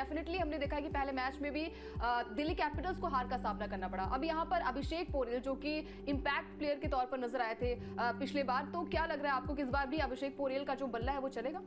Definitely हमने देखा है कि पहले मैच में भी दिल्ली कैपिटल्स को हार का सामना करना पड़ा। अब यहाँ पर अभिषेक पोरेल जो कि इंपैक्ट प्लेयर के तौर पर नजर आए थे पिछले बार, तो क्या लग रहा है आपको कि इस बार भी अभिषेक पोरेल का जो बल्ला है वो चलेगा?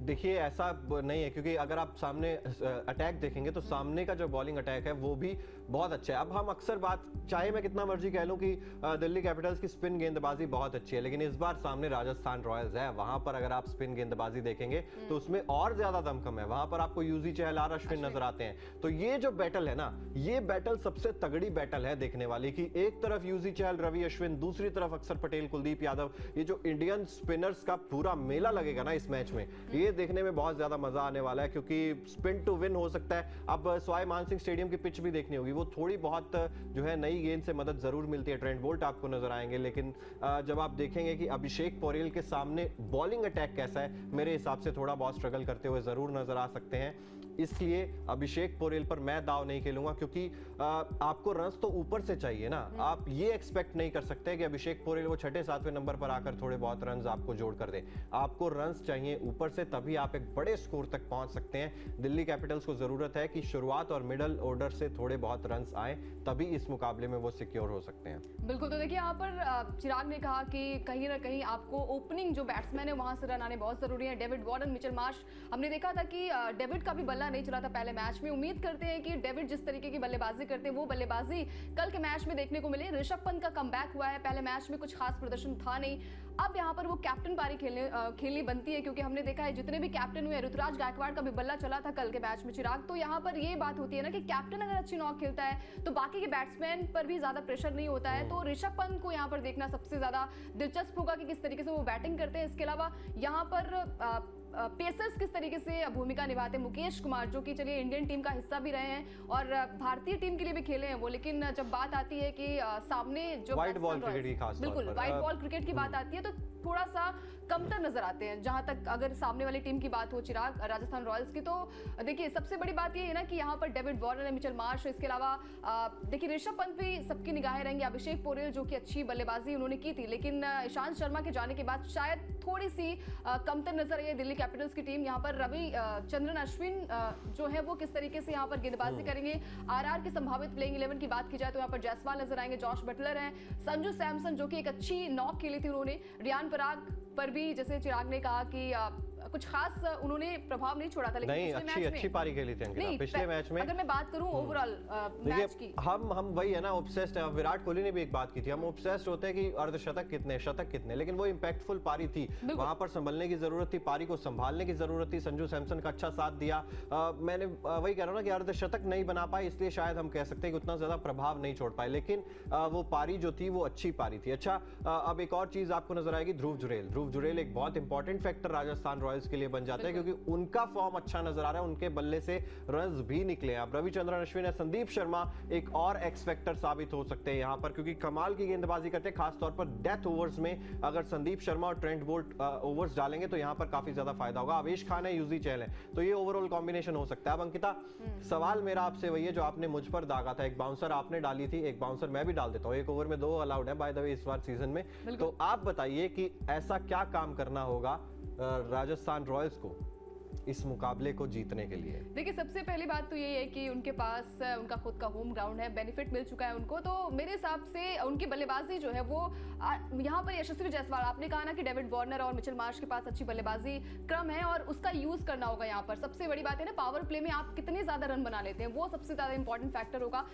देखिए ऐसा नहीं है, क्योंकि अगर आप सामने अटैक देखेंगे तो सामने का जो बॉलिंग अटैक है वो भी बहुत अच्छा है। अब हम अक्सर बात, चाहे मैं कितना मर्जी कह लूं कि दिल्ली कैपिटल्स की स्पिन गेंदबाजी बहुत अच्छी है, लेकिन इस बार सामने राजस्थान रॉयल्स है, वहां पर अगर आप स्पिन गेंदबाजी देखेंगे तो उसमें और ज्यादा दमखम है। वहां पर आपको यूजी चहल, आर अश्विन नजर आते हैं। तो ये जो बैटल है ना, ये बैटल सबसे तगड़ी बैटल है देखने वाली, कि एक तरफ यूजी चहल, रवि अश्विन, दूसरी तरफ अक्षर पटेल, कुलदीप यादव। ये जो इंडियन स्पिनर्स का पूरा मेला लगेगा ना इस मैच में, ये देखने में बहुत ज्यादा मजा आने वाला है, क्योंकि स्पिन टू विन हो सकता है। अब सवाई मानसिंह स्टेडियम की पिच भी देखनी होगी, वो थोड़ी बहुत जो है नई गेंद से मदद जरूर मिलती है। ट्रेंट बोल्ट आपको नजर आएंगे, लेकिन जब आप देखेंगे कि अभिषेक पोरेल के सामने बॉलिंग अटैक कैसा है, मेरे हिसाब से थोड़ा बहुत स्ट्रगल करते हुए जरूर नजर आ सकते हैं। इसलिए अभिषेक पोरेल पर मैं दाव नहीं खेलूंगा, क्योंकि आपको रन्स तो ऊपर से चाहिए ना। आप ये एक्सपेक्ट नहीं कर सकते कि अभिषेक पोरेल वो 6-7वें नंबर पर आकर थोड़े बहुत रन्स आपको जोड़ कर दे। आपको रन्स चाहिए ऊपर से, तभी आप एक बड़े स्कोर तक पहुंच सकते हैं। दिल्ली कैपिटल्स को जरूरत है कि शुरुआत और मिडल ऑर्डर से थोड़े बहुत रन्स आए, तभी इस मुकाबले में वो सिक्योर हो सकते हैं। बिल्कुल। तो देखिए यहाँ पर चिराग ने कहा कि कहीं ना कहीं आपको ओपनिंग जो बैट्समैन है वहां से रन आने बहुत जरूरी है। डेविड वार्नर, मिचेल मार्श, हमने देखा था कि डेविड का भी बल्ला नहीं चला था पहले मैच में। उम्मीद करते हैं कि डेविड जिस तरीके की बल्लेबाजी करते हैं वो बल्लेबाजी कल के मैच में देखने को मिले। ऋषभ पंत का कमबैक हुआ है, पहले मैच में कुछ खास प्रदर्शन था नहीं, अब यहाँ पर वो कैप्टन पारी खेलनी बनती है, क्योंकि हमने देखा है जितने भी कैप्टन हुए, ऋतुराज गायकवाड़ का भी बल्ला चला था कल के मैच में चिराग। तो यहाँ पर ये बात होती है ना कि कैप्टन अगर अच्छी नॉक खेलता है तो बाकी के बैट्समैन पर भी ज्यादा प्रेशर नहीं होता है। तो ऋषभ पंत को यहाँ पर देखना सबसे ज्यादा दिलचस्प होगा कि किस तरीके से वो बैटिंग करते हैं। इसके अलावा यहाँ पर पेसर्स किस तरीके से भूमिका निभाते हैं। मुकेश कुमार जो कि चलिए इंडियन टीम का हिस्सा भी रहे हैं और भारतीय टीम के लिए भी खेले हैं वो, लेकिन जब बात आती है कि सामने जो व्हाइट बॉल क्रिकेट की खास बिल्कुल व्हाइट बॉल क्रिकेट की बात आती है तो थोड़ा सा कमतर नजर आते हैं। जहां तक अगर सामने वाली टीम की बात हो चिराग, राजस्थान रॉयल्स की, तो देखिए सबसे बड़ी बात ये है ना कि यहाँ पर डेविड वार्नर है, मिचेल मार्श, इसके अलावा देखिए ऋषभ पंत भी सबकी निगाहें रहेंगी। अभिषेक पोरेल जो कि अच्छी बल्लेबाजी उन्होंने की थी, लेकिन ईशांत शर्मा के जाने के बाद शायद थोड़ी सी कमतर नजर आई है दिल्ली कैपिटल्स की टीम। यहाँ पर रविचंद्रन अश्विन जो है वो किस तरीके से यहाँ पर गेंदबाजी करेंगे। आरआर की संभावित प्लेइंग 11 की बात की जाए तो यहाँ पर जायसवाल नजर आएंगे, जॉश बटलर हैं, संजू सैमसन जो कि एक अच्छी नॉक खेली थी उन्होंने, रियान पराग पर भी जैसे चिराग ने कहा कि कुछ खास उन्होंने प्रभाव नहीं छोड़ा था, लेकिन नहीं अच्छी पारी खेली थी अंकिता पिछले मैच में। अगर मैं बात करूं ओवरऑल मैच की, हम वही है ना, ऑब्सेस्ड है। विराट कोहली ने भी एक बात की थी, हम ऑब्सेस्ड होते हैं कि अर्धशतक कितने, शतक कितने, लेकिन वो इंपैक्टफुल पारी थी, वहां पर संभलने की जरूरत थी, पारी को संभालने की जरूरत थी। संजू सैमसन का अच्छा साथ दिया। मैंने वही कह रहा हूं ना कि अर्धशतक नहीं बना पाए, इसलिए शायद हम कह सकते हैं कि उतना ज्यादा प्रभाव नहीं छोड़ पाए, लेकिन वो पारी जो थी वो अच्छी पारी थी। अच्छा, अब एक और चीज आपको नजर आएगी, ध्रुव जुरेल एक बहुत इंपॉर्टेंट फैक्टर राजस्थान रॉयल्स के लिए बन जाता है, क्योंकि उनका फॉर्म अच्छा नजर आ रहा है, उनके बल्ले से रन्स भी निकले। अब रविचंद्रन अश्विन है, संदीप शर्मा एक और एक्स फैक्टर साबित हो सकते हैं यहां पर, क्योंकि कमाल की गेंदबाजी करते हैं, खासतौर पर डेथ ओवर्स में। अगर संदीप शर्मा और ट्रेंट बोल्ट ओवर्स डालेंगे तो यहां पर काफी ज्यादा फायदा होगा। आवेश खान है, यूजी चहल है, तो ये ओवरऑल कॉम्बिनेशन हो सकता है। अब अंकिता, सवाल मेरा आपसे वही है जो आपने मुझ पर दागा था, एक बाउंसर आपने डाली थी, एक बाउंसर मैं भी डाल देता हूं। एक ओवर में 2 अलाउड है बाय द वे इस बार सीजन में, तो आप बताइए कि ऐसा क्या काम करना होगा राजस्थान रॉयल्स को इस मुकाबले को जीतने के लिए। देखिए सबसे पहली बात तो यही है कि उनके पास उनका खुद का होम ग्राउंड है, बेनिफिट मिल चुका है उनको, तो मेरे हिसाब से उनकी बल्लेबाजी जो है वो यहाँ पर यशस्वी जायसवाल, आपने कहा ना कि डेविड वार्नर और मिचेल मार्श के पास अच्छी बल्लेबाजी क्रम है और उसका यूज करना होगा। यहाँ पर सबसे बड़ी बात है ना, पावर प्ले में आप कितने ज्यादा रन बना लेते हैं, वो सबसे ज्यादा इंपॉर्टेंट फैक्टर होगा।